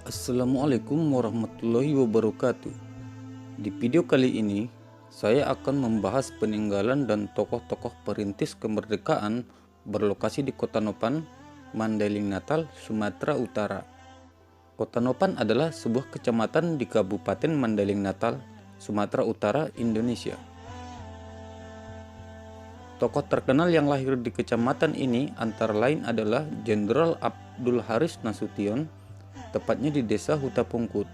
Assalamualaikum warahmatullahi wabarakatuh. Di video kali ini, saya akan membahas peninggalan dan tokoh-tokoh perintis kemerdekaan berlokasi di Kota Nopan, Mandailing Natal, Sumatera Utara. Kota Nopan adalah sebuah kecamatan di Kabupaten Mandailing Natal, Sumatera Utara, Indonesia. Tokoh terkenal yang lahir di kecamatan ini antara lain adalah Jenderal Abdul Haris Nasution, tepatnya di desa Huta Pungkut.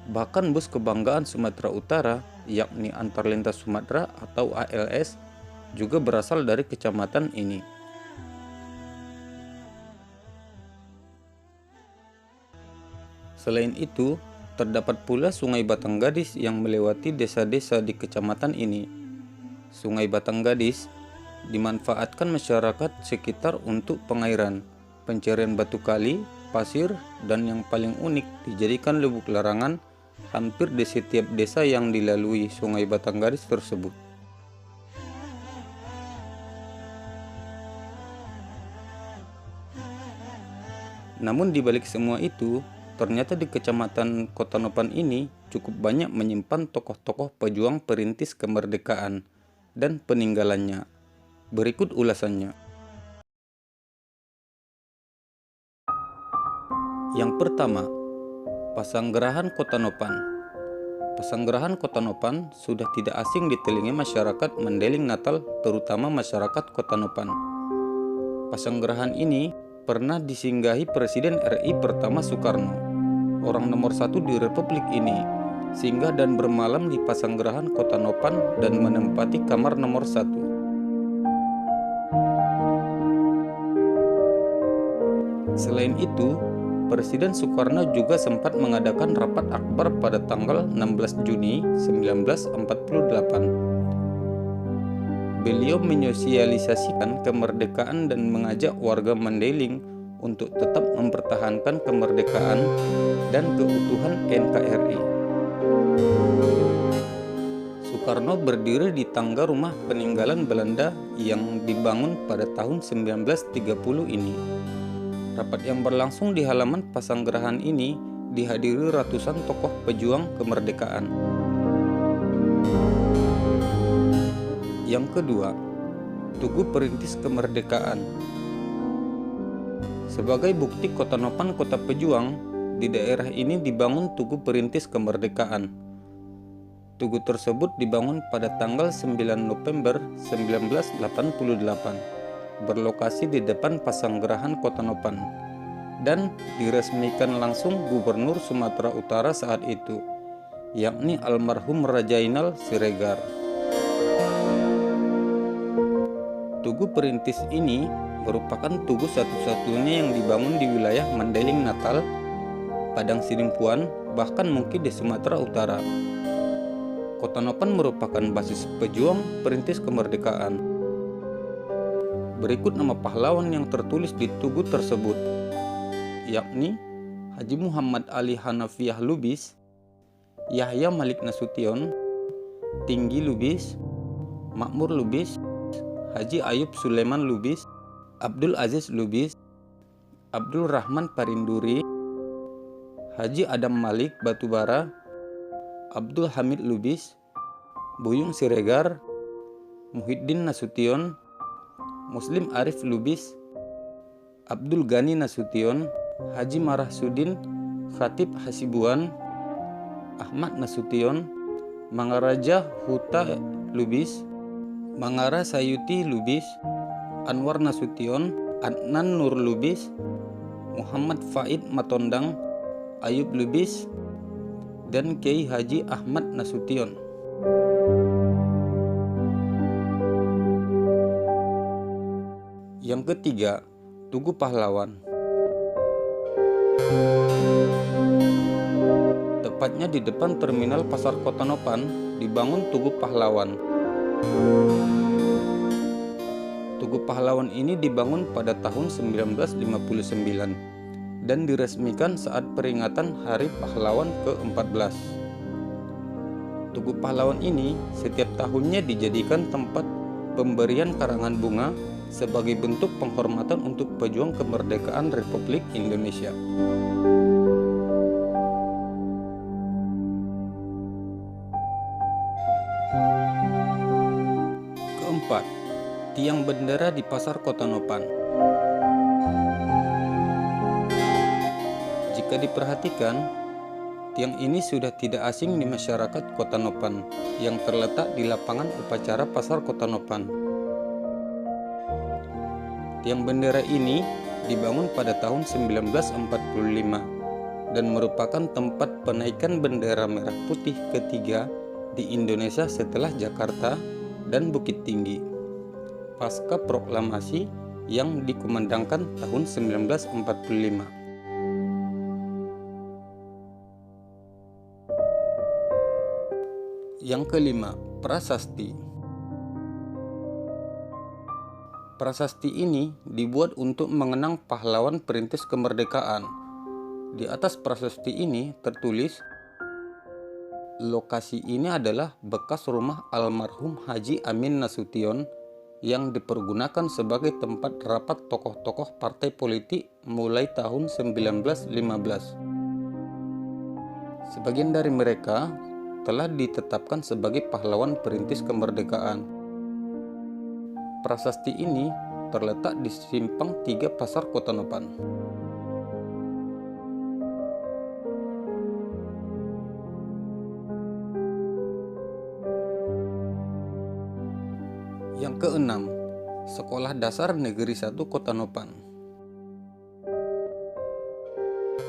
Bahkan bus kebanggaan Sumatera Utara, yakni Antarlintas Sumatera atau ALS, juga berasal dari kecamatan ini. Selain itu, terdapat pula Sungai Batanggadis yang melewati desa-desa di kecamatan ini. Sungai Batanggadis dimanfaatkan masyarakat sekitar untuk pengairan, pencarian batu kali, pasir, dan yang paling unik dijadikan lubuk larangan hampir di setiap desa yang dilalui Sungai Batanggadis tersebut. Namun di balik semua itu, ternyata di kecamatan Kota Nopan ini cukup banyak menyimpan tokoh-tokoh pejuang perintis kemerdekaan dan peninggalannya. Berikut ulasannya. Yang pertama, Pasanggerahan Kota Nopan. Pasanggerahan Kota Nopan sudah tidak asing di telinga masyarakat Mandailing Natal, terutama masyarakat Kota Nopan. Pasanggerahan ini pernah disinggahi Presiden RI pertama Soekarno, orang nomor satu di Republik ini, singgah dan bermalam di Pasanggerahan Kota Nopan dan menempati kamar nomor 1. Selain itu, Presiden Soekarno juga sempat mengadakan rapat akbar pada tanggal 16 Juni 1948. Beliau menyosialisasikan kemerdekaan dan mengajak warga Mandailing untuk tetap mempertahankan kemerdekaan dan keutuhan NKRI. Soekarno berdiri di tangga rumah peninggalan Belanda yang dibangun pada tahun 1930 ini. Rapat yang berlangsung di halaman Pasanggerahan ini dihadiri ratusan tokoh pejuang kemerdekaan. Yang kedua, Tugu Perintis Kemerdekaan. Sebagai bukti Kota Nopan kota pejuang, di daerah ini dibangun Tugu Perintis Kemerdekaan. Tugu tersebut dibangun pada tanggal 9 November 1988. Berlokasi di depan Pasanggerahan Kota Nopan dan diresmikan langsung Gubernur Sumatera Utara saat itu, yakni almarhum Raja Inal Siregar. Tugu perintis ini merupakan tugu satu-satunya yang dibangun di wilayah Mandailing Natal, Padang Sidimpuan, bahkan mungkin di Sumatera Utara. Kota Nopan merupakan basis pejuang perintis kemerdekaan. Berikut nama pahlawan yang tertulis di tugu tersebut, yakni Haji Muhammad Ali Hanafiah Lubis, Yahya Malik Nasution, Tinggi Lubis, Makmur Lubis, Haji Ayub Suleman Lubis, Abdul Aziz Lubis, Abdul Rahman Parinduri, Haji Adam Malik Batubara, Abdul Hamid Lubis, Buyung Siregar, Muhyiddin Nasution, Muslim Arif Lubis, Abdul Ghani Nasution, Haji Marah Sudin, Khatib Hasibuan, Ahmad Nasution, Mangaraja Huta Lubis, Mangara Sayuti Lubis, Anwar Nasution, Adnan Nur Lubis, Muhammad Faid Matondang, Ayub Lubis, dan Kiai Haji Ahmad Nasution. Yang ketiga, Tugu Pahlawan. Tepatnya di depan terminal Pasar Kota Nopan dibangun Tugu Pahlawan. Tugu Pahlawan ini dibangun pada tahun 1959 dan diresmikan saat peringatan Hari Pahlawan ke-14. Tugu Pahlawan ini setiap tahunnya dijadikan tempat pemberian karangan bunga sebagai bentuk penghormatan untuk pejuang kemerdekaan Republik Indonesia. Keempat, tiang bendera di Pasar Kota Nopan. Jika diperhatikan, tiang ini sudah tidak asing di masyarakat Kota Nopan yang terletak di lapangan upacara Pasar Kota Nopan. Tiang bendera ini dibangun pada tahun 1945 dan merupakan tempat penaikan bendera merah putih ketiga di Indonesia setelah Jakarta dan Bukit Tinggi pasca proklamasi yang dikumandangkan tahun 1945. Yang kelima, prasasti. Prasasti ini dibuat untuk mengenang pahlawan perintis kemerdekaan. Di atas prasasti ini tertulis, lokasi ini adalah bekas rumah almarhum Haji Amin Nasution yang dipergunakan sebagai tempat rapat tokoh-tokoh partai politik mulai tahun 1915. Sebagian dari mereka telah ditetapkan sebagai pahlawan perintis kemerdekaan. Prasasti ini terletak di Simpang 3 Pasar Kota Nopan. Yang keenam, Sekolah Dasar Negeri 1 Kota Nopan.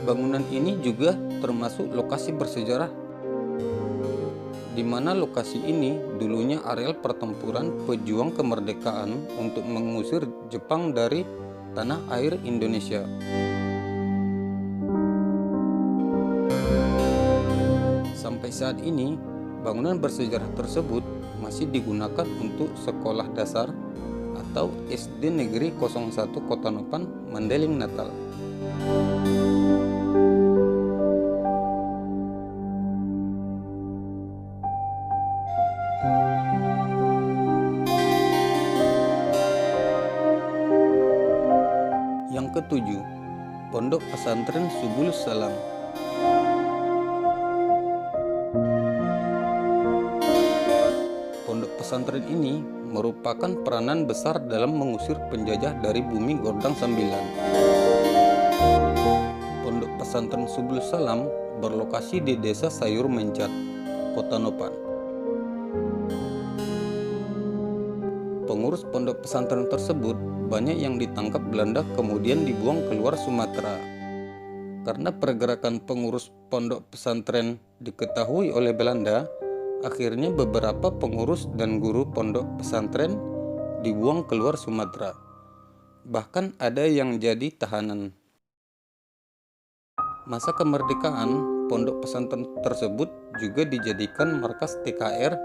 Bangunan ini juga termasuk lokasi bersejarah, di mana lokasi ini dulunya areal pertempuran pejuang kemerdekaan untuk mengusir Jepang dari tanah air Indonesia. Sampai saat ini, bangunan bersejarah tersebut masih digunakan untuk sekolah dasar atau SD Negeri 01 Kota Nopan, Mandeling, Natal. Yang ketujuh, Pondok Pesantren Subulus Salam. Pondok pesantren ini merupakan peranan besar dalam mengusir penjajah dari bumi Gondang Sembilan. Pondok Pesantren Subulus Salam berlokasi di Desa Sayur Mencat, Kota Nopan. Pengurus pondok pesantren tersebut banyak yang ditangkap Belanda kemudian dibuang keluar Sumatera. Karena pergerakan pengurus pondok pesantren diketahui oleh Belanda, akhirnya beberapa pengurus dan guru pondok pesantren dibuang keluar Sumatera. Bahkan ada yang jadi tahanan. Masa kemerdekaan, pondok pesantren tersebut juga dijadikan markas TKR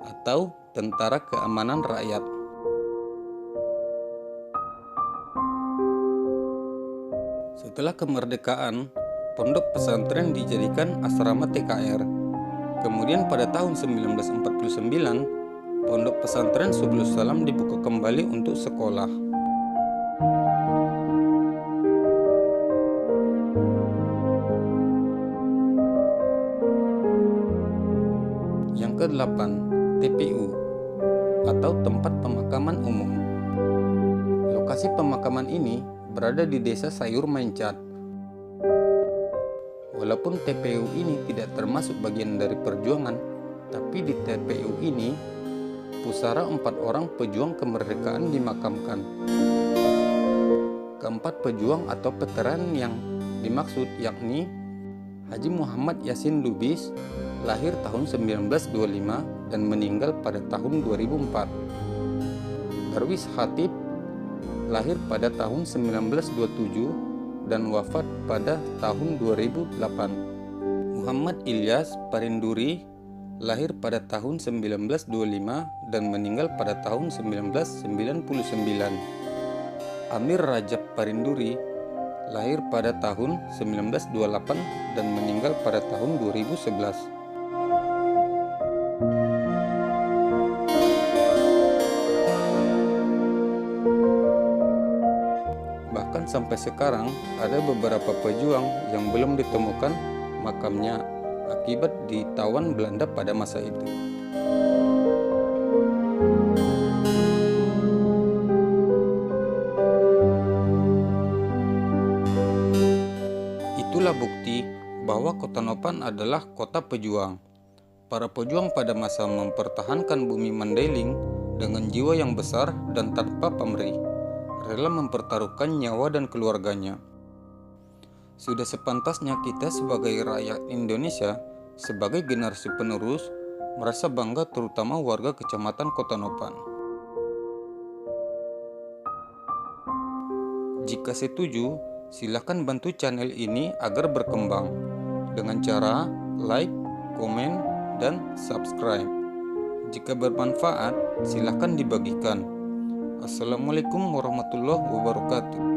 atau Tentara Keamanan Rakyat. Setelah kemerdekaan, pondok pesantren dijadikan asrama TKR. Kemudian pada tahun 1949, Pondok Pesantren Subulus Salam dibuka kembali untuk sekolah. Yang kedelapan, TPU atau Tempat Pemakaman Umum. Lokasi pemakaman ini berada di Desa Sayur Mencat. Walaupun TPU ini tidak termasuk bagian dari perjuangan, tapi di TPU ini pusara 4 orang pejuang kemerdekaan dimakamkan. Keempat pejuang atau veteran yang dimaksud yakni Haji Muhammad Yasin Lubis, lahir tahun 1925 dan meninggal pada tahun 2004. Darwis Hatib, lahir pada tahun 1927 dan wafat pada tahun 2008. Muhammad Ilyas Parinduri, lahir pada tahun 1925 dan meninggal pada tahun 1999. Amir Rajab Parinduri, lahir pada tahun 1928 dan meninggal pada tahun 2011. Bahkan sampai sekarang ada beberapa pejuang yang belum ditemukan makamnya akibat ditawan Belanda pada masa itu. Itulah bukti bahwa Kota Nopan adalah kota pejuang. Para pejuang pada masa mempertahankan bumi Mandailing dengan jiwa yang besar dan tanpa pamrih, rela mempertaruhkan nyawa dan keluarganya. Sudah sepantasnya kita sebagai rakyat Indonesia, sebagai generasi penerus, merasa bangga terutama warga Kecamatan Kota Nopan. Jika setuju, silakan bantu channel ini agar berkembang dengan cara like, komen, dan subscribe. Jika bermanfaat, silakan dibagikan. Assalamualaikum warahmatullahi wabarakatuh.